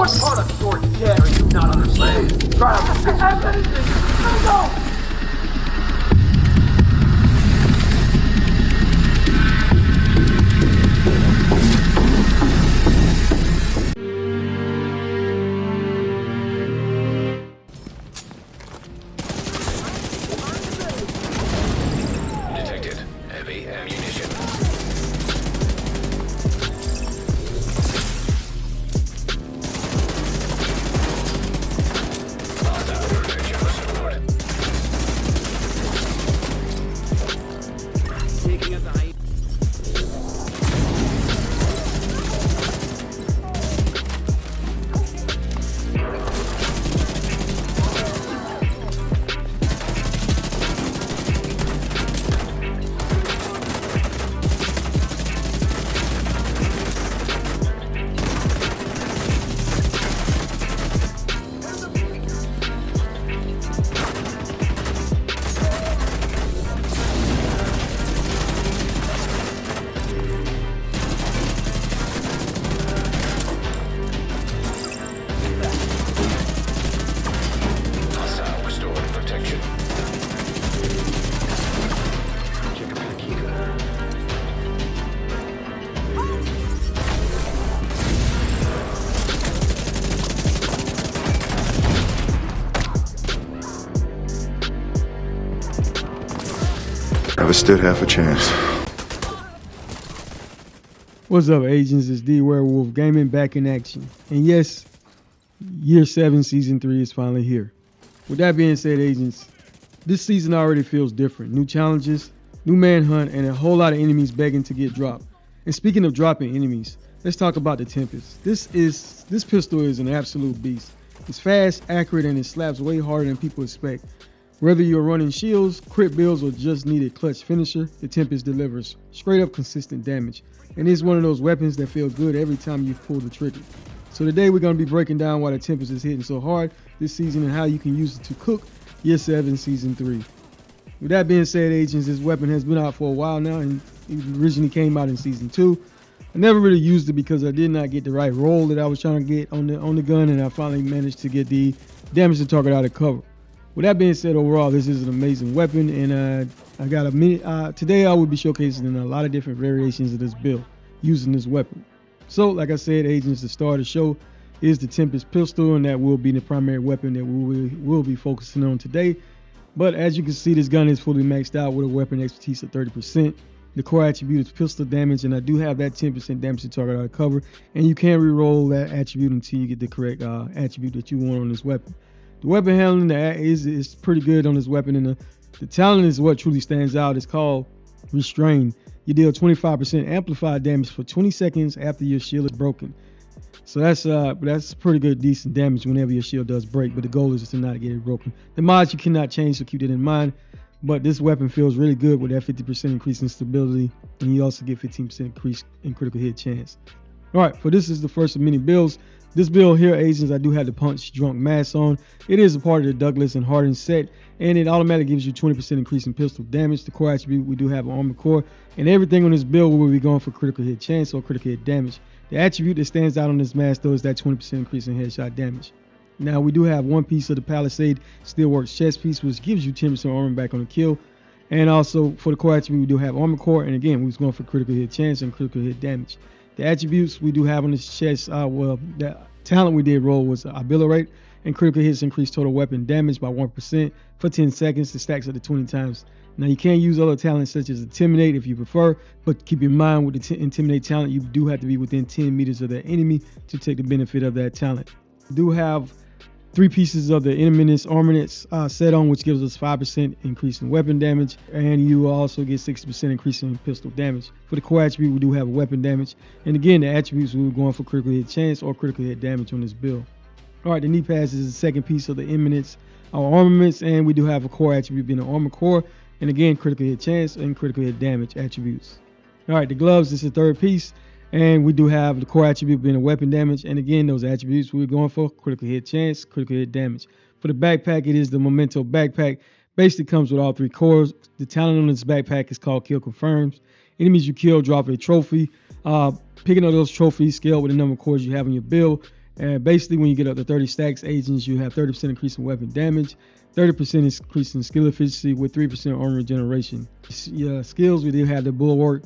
What part of your debt are you not understanding? Try to have anything. Let me go. Detected. Heavy ammunition. Hostile protection restored. Taking us a Hostile restored protection. Check back here. Never stood half a chance. What's up, agents? It's Dwerewolf Gaming back in action. And yes, Year 7 Season 3 is finally here. With that being said, agents, this season already feels different. New challenges, new manhunt, and a whole lot of enemies begging to get dropped. And speaking of dropping enemies, let's talk about the Tempest. This pistol is an absolute beast. It's fast, accurate, and it slaps way harder than people expect. Whether you're running shields, crit builds, or just need a clutch finisher, the Tempest delivers straight up consistent damage. And it's one of those weapons that feel good every time you pull the trigger. So today we're going to be breaking down why the Tempest is hitting so hard this season and how you can use it to cook Year 7 Season 3. With that being said, agents, this weapon has been out for a while now, and it originally came out in Season 2. I never really used it because I did not get the right roll that I was trying to get on the gun, and I finally managed to get the damage to target out of cover. With that being said, overall, this is an amazing weapon, and I got a minute. Today I will be showcasing a lot of different variations of this build using this weapon. So, like I said, agents, the star of the show is the Tempest Pistol, and that will be the primary weapon that we will be focusing on today. But as you can see, this gun is fully maxed out with a weapon expertise of 30%. The core attribute is pistol damage, and I do have that 10% damage to target out of cover, and you can re-roll that attribute until you get the correct attribute that you want on this weapon. The weapon handling is pretty good on this weapon, and the talent is what truly stands out. It's called Restrain. You deal 25% amplified damage for 20 seconds after your shield is broken. So that's pretty good, decent damage whenever your shield does break, but the goal is to not get it broken. The mods you cannot change, so keep that in mind. But this weapon feels really good with that 50% increase in stability, and you also get 15% increase in critical hit chance. All right, for this is the first of many builds. This build here, agents, I do have the Punch Drunk Mask on. It is a part of the Douglas and Harden set, and it automatically gives you 20% increase in pistol damage. The core attribute, we do have an armor core, and everything on this build will be going for critical hit chance or critical hit damage. The attribute that stands out on this mask, though, is that 20% increase in headshot damage. Now, we do have one piece of the Palisade Steelworks chest piece, which gives you 10% armor back on the kill. And also, for the core attribute, we do have armor core, and again, we're going for critical hit chance and critical hit damage. The attributes we do have on this chest, the talent we did roll was Abilirate, and critical hits increase total weapon damage by 1% for 10 seconds. It stacks up to 20 times. Now, you can use other talents such as Intimidate if you prefer, but keep in mind with the Intimidate talent, you do have to be within 10 meters of the enemy to take the benefit of that talent. We do have 3 pieces of the Interminence Armaments set on, which gives us 5% increase in weapon damage, and you also get 60% increase in pistol damage. For the core attribute, we do have weapon damage, and again, the attributes we were going for critical hit chance or critical hit damage on this build. All right, the knee pads is the second piece of the Imminence Armaments, and we do have a core attribute being an armor core, and again, critical hit chance and critical hit damage attributes. All right, the gloves is the third piece. And we do have the core attribute being a weapon damage. And again, those attributes we're going for: critical hit chance, critical hit damage. For the backpack, it is the Memento backpack. Basically comes with all 3 cores. The talent on this backpack is called Kill Confirms. Enemies you kill drop a trophy. Picking up those trophies scale with the number of cores you have in your build. And basically, when you get up to 30 stacks, agents, you have 30% increase in weapon damage, 30% increase in skill efficiency with 3% armor regeneration. Skills, we did have the Bulwark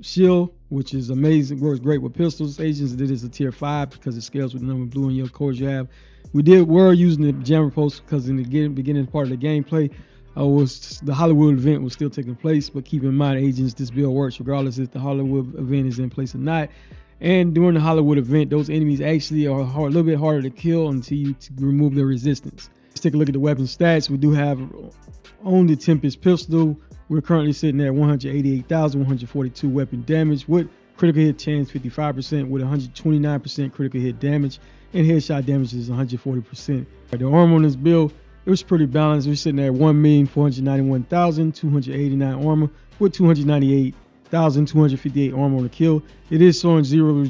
Shield, which is amazing, works great with pistols. Agents did is a tier 5 because it scales with the number of blue and yellow cores you have. We're using the jammer post because in the beginning part of the gameplay, was the Hollywood event was still taking place. But keep in mind, agents, this build works regardless if the Hollywood event is in place or not. And during the Hollywood event, those enemies actually are a little bit harder to kill until you remove their resistance. Let's take a look at the weapon stats. We do have on the Tempest Pistol, we're currently sitting at 188,142 weapon damage with critical hit chance 55% with 129% critical hit damage, and headshot damage is 140%. The armor on this build, it was pretty balanced. We're sitting at 1,491,289 armor with 298,258 armor on the kill. It is showing 0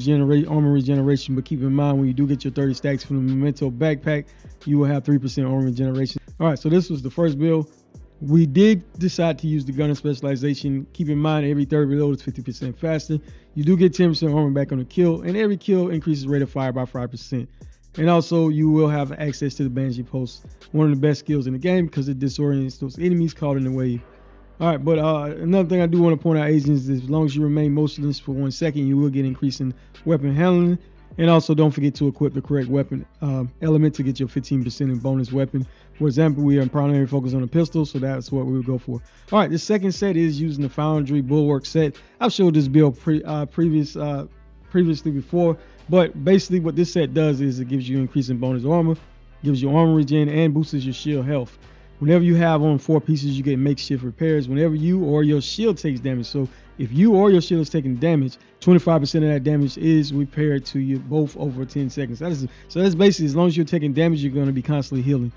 armor regeneration, but keep in mind when you do get your 30 stacks from the Memento backpack, you will have 3% armor regeneration. All right, so this was the first build. We did decide to use the gunner specialization. Keep in mind, every third reload is 50% faster. You do get 10% armor back on the kill, and every kill increases rate of fire by 5%. And also, you will have access to the Banshee Post, one of the best skills in the game because it disorients those enemies caught in the wave. All right, but another thing I do want to point out, agents, is as long as you remain motionless for 1 second, you will get increasing weapon handling. And also, don't forget to equip the correct weapon element to get your 15% in bonus weapon. For example, we are primarily focused on the pistol, so that's what we would go for. All right, the second set is using the Foundry Bulwark set. I've showed this build previously before, but basically what this set does is it gives you increasing bonus armor, gives you armor regen, and boosts your shield health. Whenever you have on 4 pieces, you get makeshift repairs whenever you or your shield takes damage. So if you or your shield is taking damage, 25% of that damage is repaired to you both over 10 seconds. So that's basically, as long as you're taking damage, you're going to be constantly healing.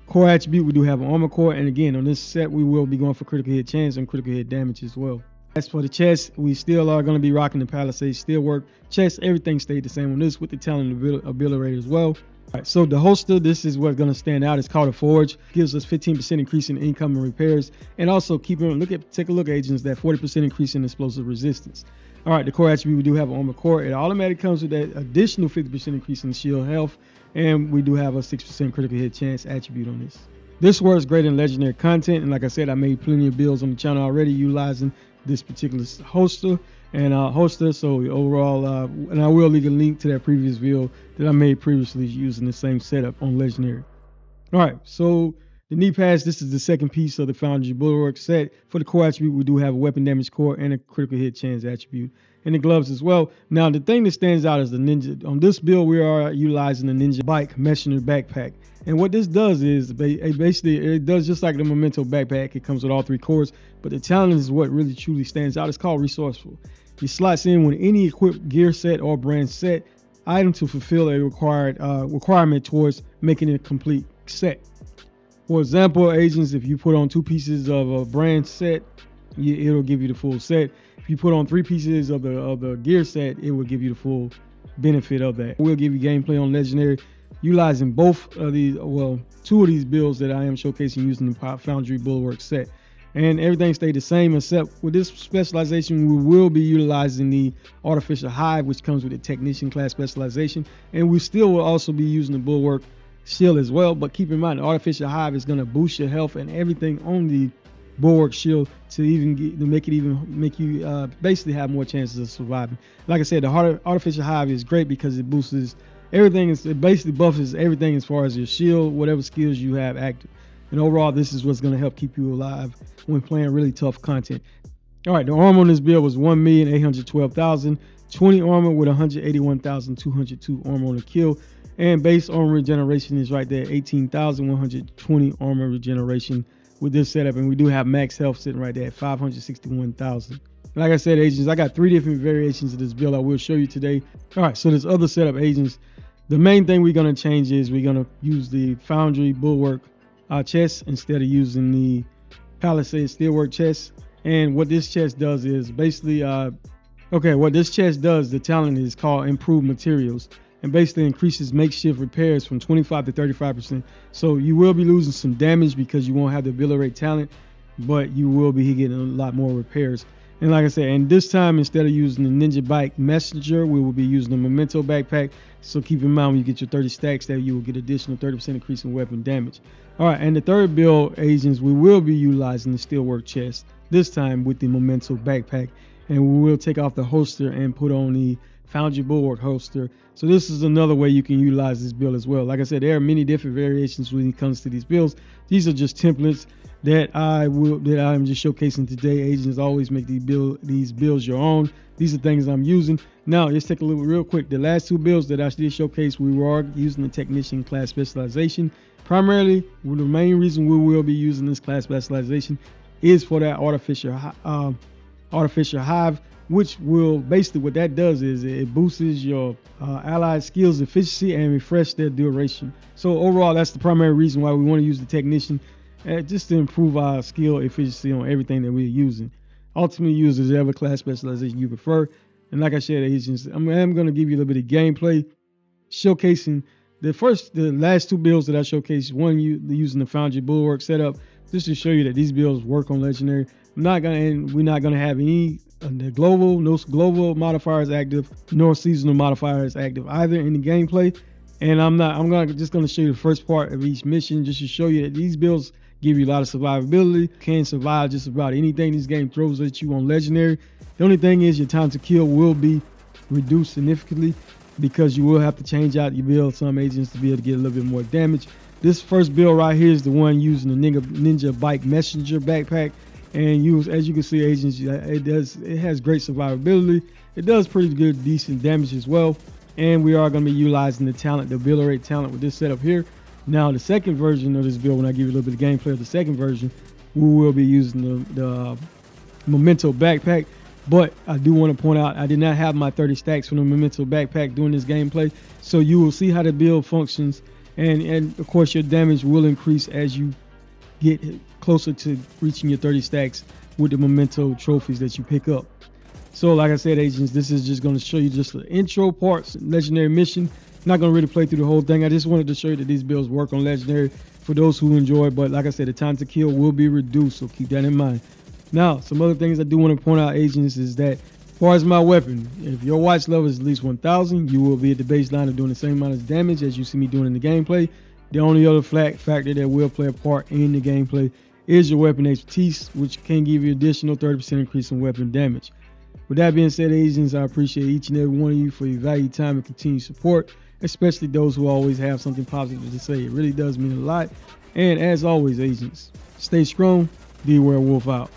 Core attribute, we do have an armor core, and again, on this set, we will be going for critical hit chance and critical hit damage as well. As for the chest, we still are going to be rocking the Palisade steel work. Chest, everything stayed the same on this with the talent ability as well. All right, so the holster, this is what's going to stand out. It's called a Forge. Gives us 15% increase in incoming repairs, and also take a look, agents, that 40% increase in explosive resistance. All right, the core attribute, we do have an armor core. It automatically comes with that additional 50% increase in shield health, and we do have a 6% critical hit chance attribute on this. This works great in legendary content, and like I said, I made plenty of builds on the channel already utilizing this particular holster. So overall, and I will leave a link to that previous video that I made previously using the same setup on legendary. All right, so the knee pads, this is the second piece of the Foundry Bulwark set. For the core attribute, we do have a weapon damage core and a critical hit chance attribute, and the gloves as well. Now, the thing that stands out is the ninja. On this build, we are utilizing the ninja bike messenger backpack, and what this does is basically it does just like the Memento backpack. It comes with all 3 cores, but the talent is what really truly stands out. It's called resourceful. It slots in with any equipped gear set or brand set item to fulfill a requirement towards making it a complete set. For example, agents, if you put on 2 pieces of a brand set, it'll give you the full set. If you put on 3 pieces of the gear set, it will give you the full benefit of that. We'll give you gameplay on legendary utilizing both of these, 2 of these builds that I am showcasing using the Foundry Bulwark set. And everything stayed the same, except with this specialization, we will be utilizing the Artificial Hive, which comes with the Technician class specialization. And we still will also be using the Bulwark Shield as well. But keep in mind, the Artificial Hive is going to boost your health and everything on the Bulwark Shield to make you basically have more chances of surviving. Like I said, the Artificial Hive is great because it boosts everything. It basically buffs everything as far as your shield, whatever skills you have active. And overall, this is what's going to help keep you alive when playing really tough content. All right, the armor on this build was 1,812,000, 20 armor with 181,202 armor on the kill. And base armor regeneration is right there, 18,120 armor regeneration with this setup. And we do have max health sitting right there at 561,000. Like I said, agents, I got 3 different variations of this build I will show you today. All right, so this other setup, agents, the main thing we're going to change is we're going to use the Foundry Bulwark chest instead of using the Palisade Steelwork chest. And what this chest does is basically what this chest does, the talent is called Improved Materials, and basically increases makeshift repairs from 25 to 35%. So you will be losing some damage because you won't have the ability rate talent, but you will be getting a lot more repairs. And like I said, and this time, instead of using the Ninja Bike Messenger, we will be using the Memento backpack. So keep in mind when you get your 30 stacks that you will get additional 30% increase in weapon damage. All right, and the third build, agents, we will be utilizing the Steelwork chest, this time with the Memento backpack. And we will take off the holster and put on the Foundry Bulwark holster. So this is another way you can utilize this build as well. Like I said, there are many different variations when it comes to these builds. These are just templates that I'm just showcasing today. Agents always make these builds your own. These are things I'm using. Now let's take a look real quick. The last two builds that I did showcase, we were using the technician class specialization. Primarily, the main reason we will be using this class specialization is for that artificial hive, which will basically, what that does is it boosts your allied skills efficiency and refresh their duration. So overall, that's the primary reason why we want to use the technician, just to improve our skill efficiency on everything that we're using. Ultimately, use whichever class specialization you prefer. And like I said, agents, I'm going to give you a little bit of gameplay showcasing the last two builds that I showcased. One, using the Foundry Bulwark setup, just to show you that these builds work on Legendary. We're not gonna have any no global modifiers active, nor seasonal modifiers active either in the gameplay. And I'm just gonna show you the first part of each mission, just to show you that these builds give you a lot of survivability. Can survive just about anything this game throws at you on Legendary. The only thing is your time to kill will be reduced significantly, because you will have to change out your build some agents to be able to get a little bit more damage. This first build right here is the one using the Ninja Bike Messenger backpack, and as you can see, agents, it has great survivability. It does pretty good, decent damage as well. And we are going to be utilizing the talent, the ability talent, with this setup here. Now, the second version of this build, when I give you a little bit of gameplay of the second version, we will be using the Memento backpack. But I do want to point out, I did not have my 30 stacks from the Memento backpack during this gameplay. So you will see how the build functions. And of course, your damage will increase as you get closer to reaching your 30 stacks with the Memento trophies that you pick up. So like I said, agents, this is just going to show you just the intro parts, Legendary mission. Not going to really play through the whole thing. I just wanted to show you that these builds work on Legendary for those who enjoy. But like I said, the time to kill will be reduced, so keep that in mind. Now, some other things I do want to point out, agents, is that as far as my weapon, if your watch level is at least 1,000, you will be at the baseline of doing the same amount of damage as you see me doing in the gameplay. The only other factor that will play a part in the gameplay is your weapon expertise, which can give you additional 30% increase in weapon damage. With that being said, agents, I appreciate each and every one of you for your valued time and continued support, especially those who always have something positive to say. It really does mean a lot. And as always, agents, stay strong. Dwerewolf out.